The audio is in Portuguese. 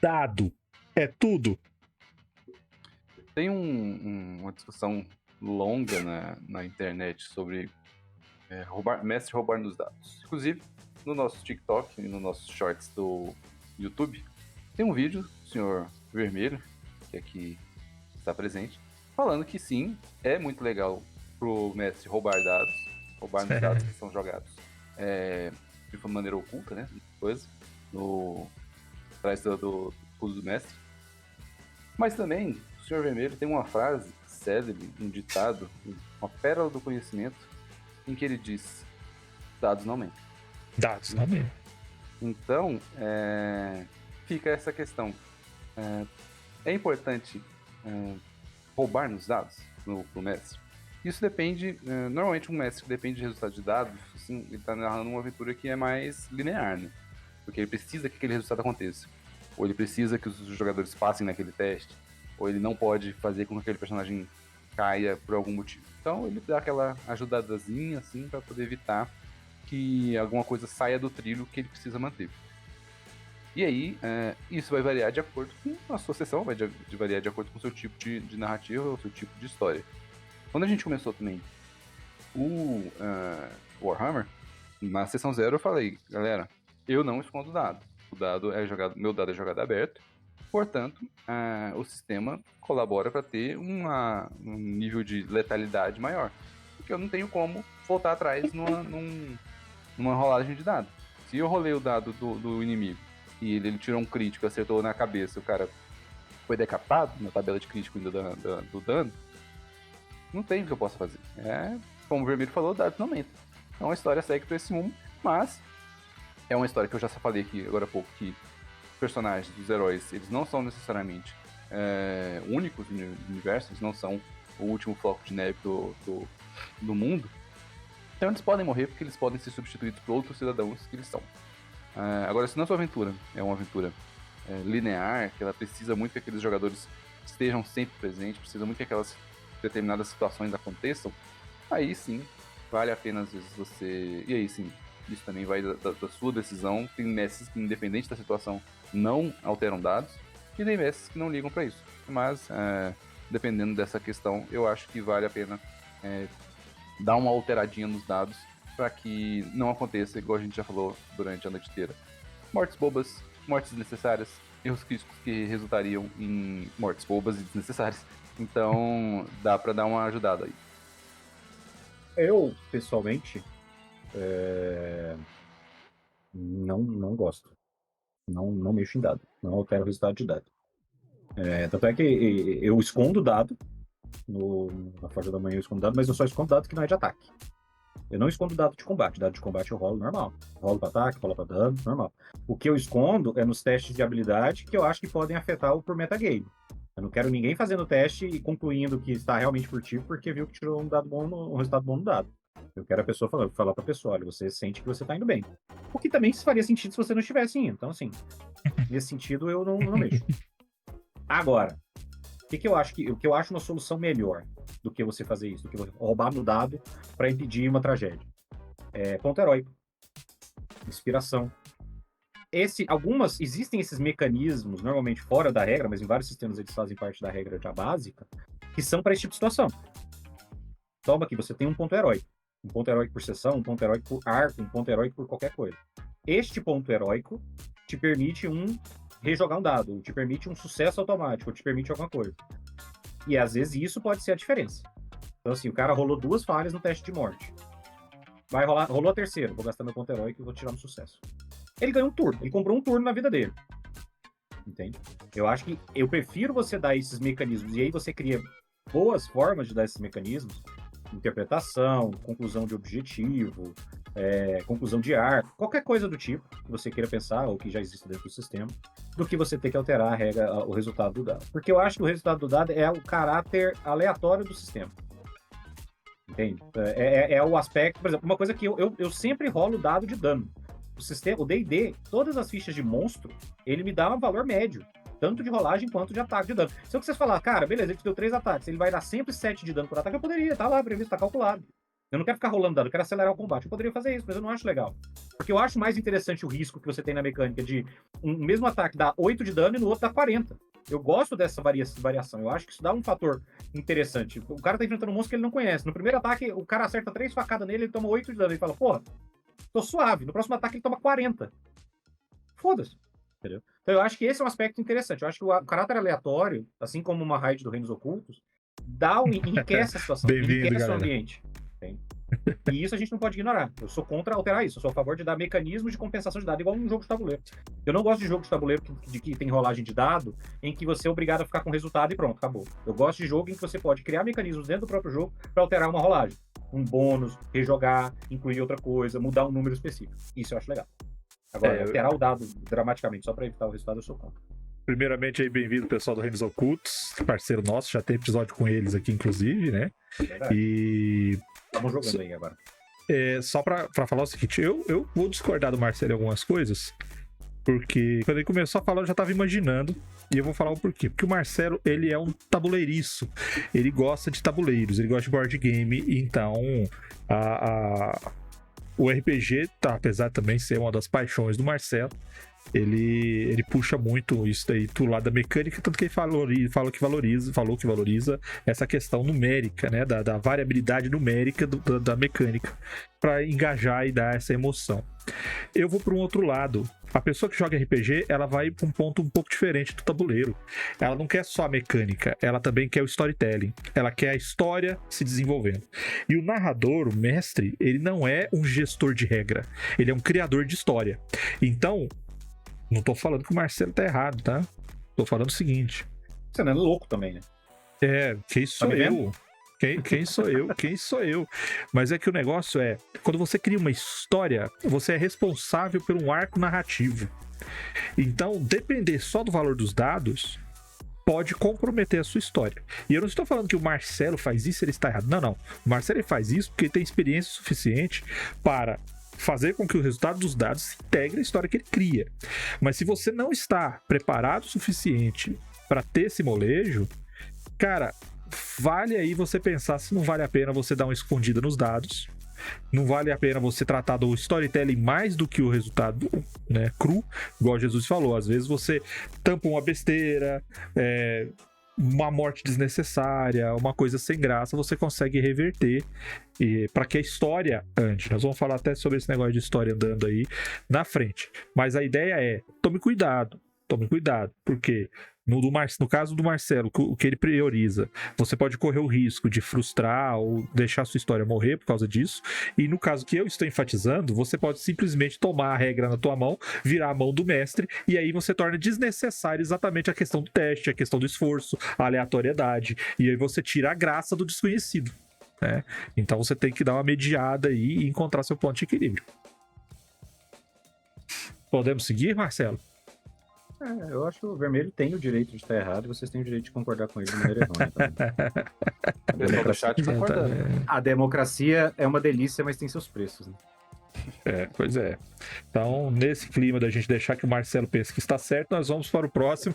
dado é tudo? Tem uma discussão longa na internet sobre mestre roubar nos dados. Inclusive, no nosso TikTok e no nossos shorts do YouTube, tem um vídeo do senhor Vermelho, que aqui está presente, falando que sim, é muito legal pro mestre roubar nos dados que são jogados de maneira oculta, né? Coisa, atrás do escudo do mestre. Mas também, o senhor Vermelho tem uma frase célebre, um ditado, uma pérola do conhecimento, em que ele diz: dados não mentem. Dados não mentem. Então, fica essa questão. É importante roubar nos dados pro mestre? Isso depende, normalmente um mestre que depende de resultado de dados, assim, ele está narrando uma aventura que é mais linear, né? Porque ele precisa que aquele resultado aconteça. Ou ele precisa que os jogadores passem naquele teste, ou ele não pode fazer com que aquele personagem caia por algum motivo. Então ele dá aquela ajudadazinha, assim, para poder evitar que alguma coisa saia do trilho que ele precisa manter. E aí, isso vai variar de acordo com a sua sessão, vai variar de acordo com o seu tipo de narrativa, ou seu tipo de história. Quando a gente começou também o Warhammer, na sessão 0 eu falei: galera, eu não escondo dado. Meu dado é jogado aberto, portanto, o sistema colabora para ter um nível de letalidade maior. Porque eu não tenho como voltar atrás numa rolagem de dado. Se eu rolei o dado do inimigo e ele tirou um crítico, acertou na cabeça, o cara foi decapitado na tabela de crítico ainda do dano, não tem o que eu possa fazer. Como o Vermelho falou, dados não mentem. Então a história segue para esse mundo, mas é uma história que eu já falei aqui agora há pouco, que os personagens dos heróis, eles não são necessariamente únicos no universo, eles não são o último floco de neve do mundo. Então eles podem morrer porque eles podem ser substituídos por outros cidadãos que eles são. Agora, se na sua aventura é uma aventura linear, que ela precisa muito que aqueles jogadores estejam sempre presentes, precisa muito que aquelas determinadas situações aconteçam, aí sim, vale a pena às vezes você... E aí sim, isso também vai da sua decisão. Tem mestres que, independente da situação, não alteram dados, e tem mestres que não ligam para isso. Mas, dependendo dessa questão, eu acho que vale a pena dar uma alteradinha nos dados para que não aconteça, igual a gente já falou durante a noite inteira, mortes bobas, mortes desnecessárias, erros críticos que resultariam em mortes bobas e desnecessárias. Então, dá para dar uma ajudada aí. Eu, pessoalmente, não gosto. Não mexo em dado. Não altero o resultado de dado. Tanto é que eu escondo dado. Na Forja da Manhã eu escondo dado, mas eu só escondo dado que não é de ataque. Eu não escondo dado de combate. Dado de combate eu rolo normal. Rolo para ataque, rolo para dano, normal. O que eu escondo é nos testes de habilidade que eu acho que podem afetar o por metagame. Eu não quero ninguém fazendo teste e concluindo que está realmente furtivo porque viu que tirou um resultado bom no dado. Eu quero a pessoa falar pra pessoa: olha, você sente que você tá indo bem. O que também faria sentido se você não estivesse indo. Então, assim, nesse sentido eu não mexo. Agora, o que eu acho uma solução melhor do que você fazer isso, do que roubar no dado para impedir uma tragédia? Ponto heróico. Inspiração. Existem esses mecanismos, normalmente fora da regra, mas em vários sistemas eles fazem parte da regra já básica, que são para esse tipo de situação. Toma aqui, você tem um ponto heróico. Um ponto heróico por sessão, um ponto heróico por arco, um ponto heróico por qualquer coisa. Este ponto heróico te permite rejogar um dado, te permite um sucesso automático, te permite alguma coisa. E às vezes isso pode ser a diferença. Então assim, o cara rolou 2 falhas no teste de morte. Rolou a terceira, vou gastar meu ponto heróico e vou tirar um sucesso. Ele ganhou um turno, ele comprou um turno na vida dele. Entende? Eu acho que eu prefiro você dar esses mecanismos, e aí você cria boas formas de dar esses mecanismos, interpretação, conclusão de objetivo, conclusão de arco, qualquer coisa do tipo que você queira pensar ou que já existe dentro do sistema, do que você ter que alterar a regra, o resultado do dado. Porque eu acho que o resultado do dado é o caráter aleatório do sistema. Entende? É o aspecto, por exemplo, uma coisa que eu sempre rolo dado de dano. O D&D, todas as fichas de monstro, ele me dá um valor médio, tanto de rolagem quanto de ataque de dano. Se vocês falar, cara, beleza, ele te deu 3 ataques, ele vai dar sempre 7 de dano por ataque, eu poderia, tá lá previsto, tá calculado. Eu não quero ficar rolando dado, eu quero acelerar o combate. Eu poderia fazer isso, mas eu não acho legal. Porque eu acho mais interessante o risco que você tem na mecânica de um mesmo ataque dar 8 de dano e no outro dá 40. Eu gosto dessa variação. Eu acho que isso dá um fator interessante. O cara tá enfrentando um monstro que ele não conhece. No primeiro ataque, o cara acerta 3 facadas nele, ele toma 8 de dano. Ele fala, porra, tô suave. No próximo ataque, ele toma 40. Foda-se. Entendeu? Então eu acho que esse é um aspecto interessante. Eu acho que o caráter aleatório, assim como uma raid do Reinos Ocultos, enriquece a situação, Bem-vindo, enriquece o galera. ambiente. Entende? E isso a gente não pode ignorar. Eu sou contra alterar isso. Eu sou a favor de dar mecanismos de compensação de dado, igual um jogo de tabuleiro. Eu não gosto de jogo de tabuleiro que tem rolagem de dado, em que você é obrigado a ficar com resultado e pronto, acabou. Eu gosto de jogo em que você pode criar mecanismos dentro do próprio jogo para alterar uma rolagem. Um bônus, rejogar, incluir outra coisa, mudar um número específico. Isso eu acho legal. Agora, alterar o dado dramaticamente só para evitar o resultado, eu sou contra. Primeiramente aí, bem-vindo pessoal do Reinos Ocultos, parceiro nosso, já tem episódio com eles aqui, inclusive, né? Verdade. E Estamos jogando aí agora. só pra falar o seguinte, eu vou discordar do Marcelo em algumas coisas, porque quando ele começou a falar eu já tava imaginando, e eu vou falar o porquê. Porque o Marcelo, ele é um tabuleiriço, ele gosta de tabuleiros, ele gosta de board game, então o RPG, tá, apesar de também ser uma das paixões do Marcelo, ele puxa muito isso daí do lado da mecânica, tanto que ele falou que valoriza essa questão numérica, né, da variabilidade numérica da mecânica, para engajar e dar essa emoção. Eu vou para um outro lado. A pessoa que joga RPG, ela vai para um ponto um pouco diferente do tabuleiro. Ela não quer só a mecânica, ela também quer o storytelling. Ela quer a história se desenvolvendo. E o narrador, o mestre, ele não é um gestor de regra. Ele é um criador de história. Então, não tô falando que o Marcelo tá errado, tá? Tô falando o seguinte. Você não é louco também, né? Quem sou Tá me eu? Quem sou eu? Quem sou eu? Mas é que o negócio é, quando você cria uma história, você é responsável por um arco narrativo. Então, depender só do valor dos dados pode comprometer a sua história. E eu não estou falando que o Marcelo faz isso, ele está errado. Não. O Marcelo ele faz isso porque ele tem experiência suficiente para fazer com que o resultado dos dados se integre à história que ele cria. Mas se você não está preparado o suficiente para ter esse molejo, cara, vale aí você pensar se não vale a pena você dar uma escondida nos dados, não vale a pena você tratar do storytelling mais do que o resultado, né, cru, igual Jesus falou. Às vezes você tampa uma besteira, uma morte desnecessária, uma coisa sem graça, você consegue reverter para que a história ande. Nós vamos falar até sobre esse negócio de história andando aí na frente. Mas a ideia é, tome cuidado, porque no caso do Marcelo, o que ele prioriza, você pode correr o risco de frustrar ou deixar sua história morrer por causa disso, e no caso que eu estou enfatizando, você pode simplesmente tomar a regra na tua mão, virar a mão do mestre, e aí você torna desnecessário exatamente a questão do teste, a questão do esforço, a aleatoriedade, e aí você tira a graça do desconhecido, né? Então você tem que dar uma mediada aí e encontrar seu ponto de equilíbrio. Podemos seguir, Marcelo? Eu acho que o vermelho tem o direito de estar errado e vocês têm o direito de concordar com ele de maneira errônea. Tá? O pessoal do chat concordando. A democracia é uma delícia, mas tem seus preços, né? Pois é. Então, nesse clima da gente deixar que o Marcelo pense que está certo, nós vamos para o próximo.